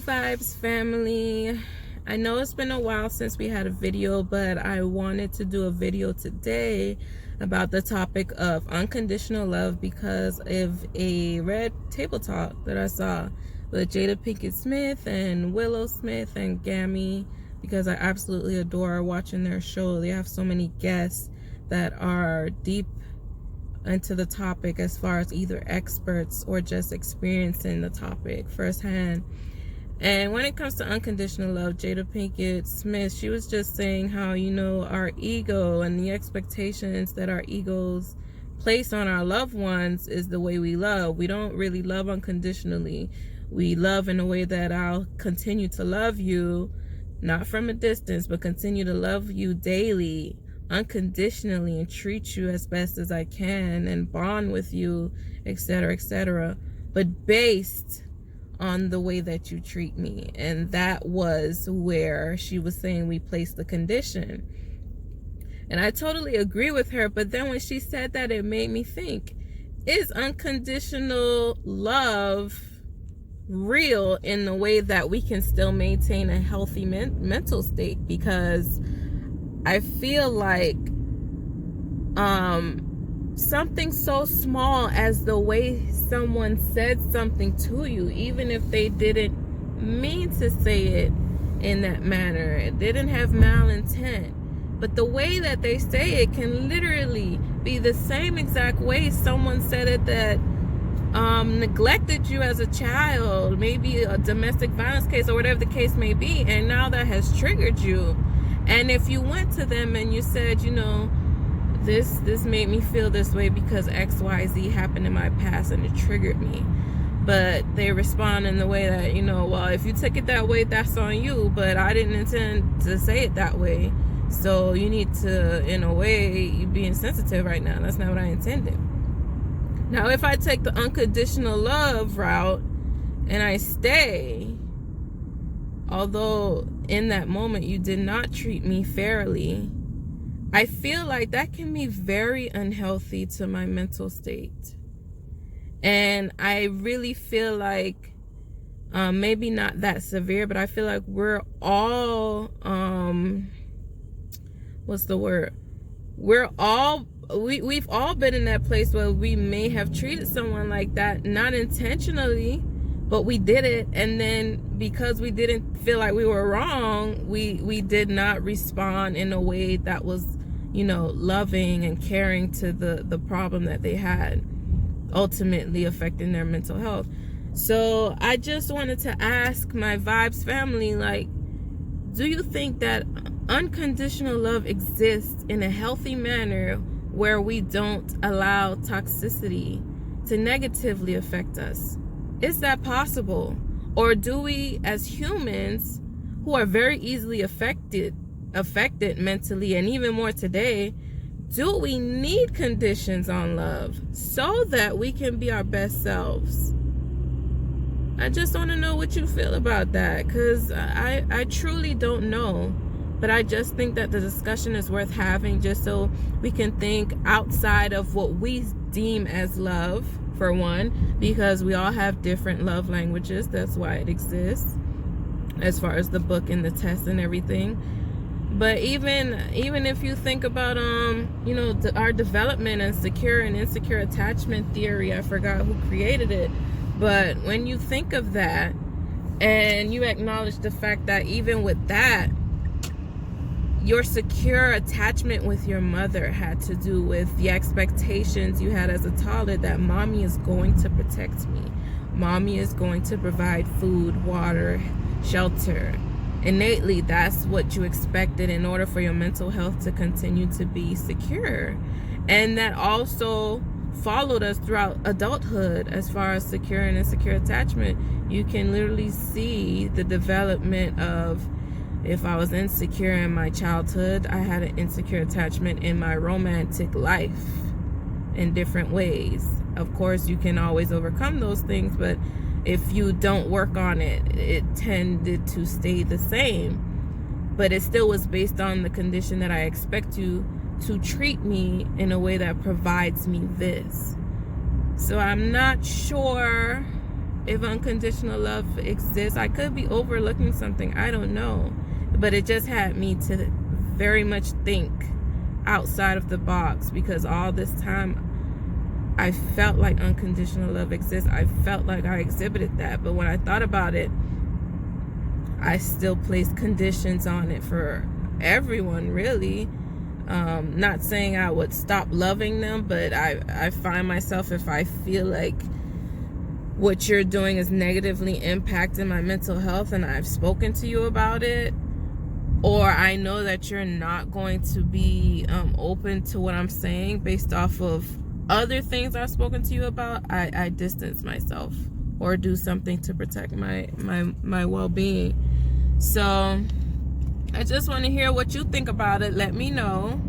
Vibes family. I know it's been a while since we had a video, but I wanted to do a video today about the topic of unconditional love because of a red table talk that I saw with Jada Pinkett Smith and Willow Smith and Gammy, because I absolutely adore watching their show. They have so many guests that are deep into the topic as far as either experts or just experiencing the topic firsthand. And when it comes to unconditional love, Jada Pinkett Smith, she was just saying how, our ego and the expectations that our egos place on our loved ones is the way we love. We don't really love unconditionally. We love in a way that I'll continue to love you, not from a distance, but continue to love you daily, unconditionally, and treat you as best as I can and bond with you, etc., but based on the way that you treat me. And that was where she was saying we place the condition. And I totally agree with her, but then when she said that, it made me think, is unconditional love real in the way that we can still maintain a healthy mental state? Because I feel like something so small as the way someone said something to you, even if they didn't mean to say it in that manner, it didn't have malintent, but the way that they say it can literally be the same exact way someone said it that neglected you as a child, maybe a domestic violence case or whatever the case may be, and now that has triggered you. And if you went to them and you said, this made me feel this way because XYZ happened in my past and it triggered me, but they respond in the way that, well, if you took it that way, that's on you, but I didn't intend to say it that way, so you need to, in a way, you're being sensitive right now. That's not what I intended. Now, if I take the unconditional love route and I stay, although in that moment you did not treat me fairly, I feel like that can be very unhealthy to my mental state. And I really feel like, maybe not that severe, but I feel like we're all, we've all been in that place where we may have treated someone like that, not intentionally, but we did it, and then because we didn't feel like we were wrong, we did not respond in a way that was, loving and caring to the problem that they had, ultimately affecting their mental health. So I just wanted to ask my Vibes family, do you think that unconditional love exists in a healthy manner where we don't allow toxicity to negatively affect us? Is that possible? Or do we, as humans who are very easily affected mentally, and even more today, do we need conditions on love so that we can be our best selves? I just want to know what you feel about that, because I truly don't know. But I just think that the discussion is worth having, just so we can think outside of what we deem as love, for one, because we all have different love languages. That's why it exists, as far as the book and the test and everything. But even if you think about our development and secure and insecure attachment theory, I forgot who created it, but when you think of that and you acknowledge the fact that even with that, your secure attachment with your mother had to do with the expectations you had as a toddler that mommy is going to protect me. Mommy is going to provide food, water, shelter. Innately, that's what you expected in order for your mental health to continue to be secure. And that also followed us throughout adulthood as far as secure and insecure attachment. You can literally see the development of, if I was insecure in my childhood, I had an insecure attachment in my romantic life in different ways. Of course, you can always overcome those things, but if you don't work on it, it tended to stay the same. But it still was based on the condition that I expect you to treat me in a way that provides me this. So I'm not sure if unconditional love exists. I could be overlooking something, I don't know, but it just had me to very much think outside of the box, because all this time I felt like unconditional love exists. I felt like I exhibited that, but when I thought about it, I still placed conditions on it for everyone, really. Not saying I would stop loving them, but I find myself, if I feel like what you're doing is negatively impacting my mental health and I've spoken to you about it, or I know that you're not going to be open to what I'm saying based off of other things I've spoken to you about, I distance myself or do something to protect my well-being. So I just want to hear what you think about it. Let me know.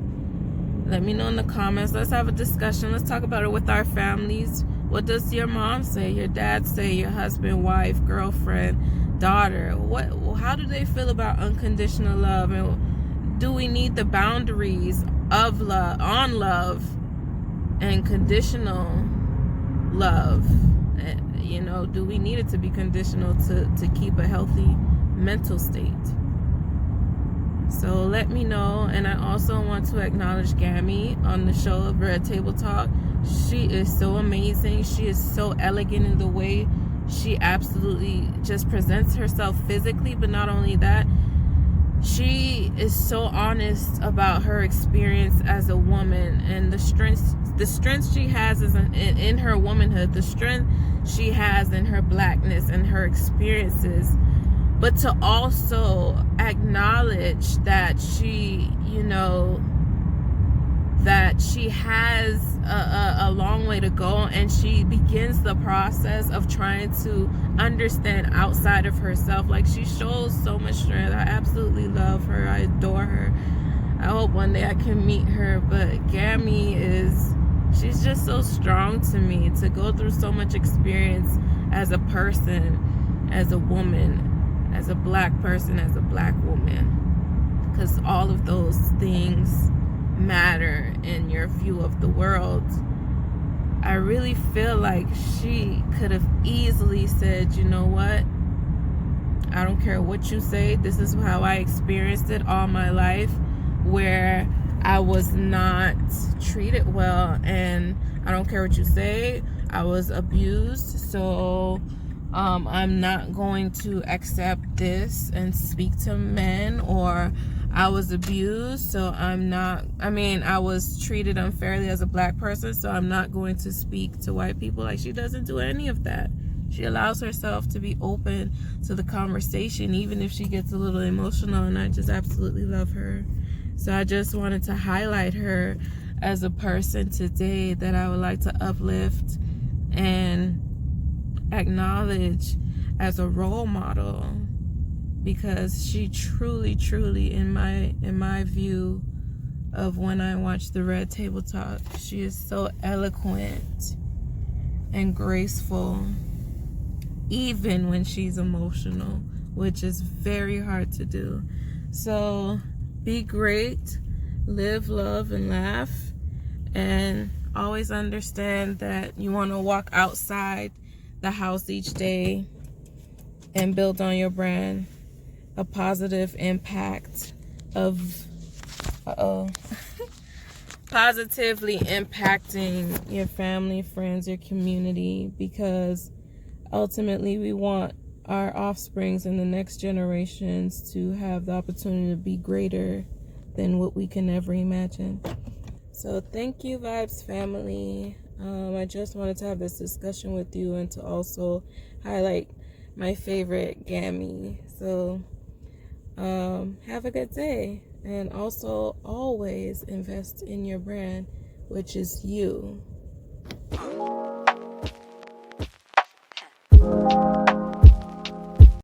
Let me know in the comments. Let's have a discussion. Let's talk about it with our families. What does your mom say, your dad say, your husband, wife, girlfriend, daughter? How do they feel about unconditional love? And do we need the boundaries of love, on love, and conditional love? You know, do we need it to be conditional to keep a healthy mental state? So let me know. And I also want to acknowledge Gammy on the show of Red Table Talk. She is so amazing. She is so elegant in the way she absolutely just presents herself physically, but not only that, she is so honest about her experience as a woman and the strength she has is in her womanhood, the strength she has in her blackness and her experiences, but to also acknowledge that she, you know, that she has a long way to go, and she begins the process of trying to understand outside of herself. Like, she shows so much strength. I absolutely love her. I adore her. I hope one day I can meet her. But Gammy she's just so strong to me, to go through so much experience as a person, as a woman, as a black person, as a black woman, because all of those things matter in your view of the world. I really feel like she could have easily said, you know what, I don't care what you say, this is how I experienced it all my life, where I was not treated well, and I don't care what you say, I was abused, so I'm not going to accept this and speak to men, or I was abused, so I was treated unfairly as a black person, so I'm not going to speak to white people. Like, she doesn't do any of that. She allows herself to be open to the conversation, even if she gets a little emotional, and I just absolutely love her. So I just wanted to highlight her as a person today that I would like to uplift and acknowledge as a role model, because she truly in my view of when I watch the Red Table Talk, she is so eloquent and graceful, even when she's emotional, which is very hard to do. So be great, live, love, and laugh, and always understand that you want to walk outside the house each day and build on your brand, a positive impact of positively impacting your family, friends, your community, because ultimately we want our offsprings and the next generations to have the opportunity to be greater than what we can ever imagine. So thank you, Vibes family. I just wanted to have this discussion with you and to also highlight my favorite, Gammy. So have a good day, and also always invest in your brand, which is you.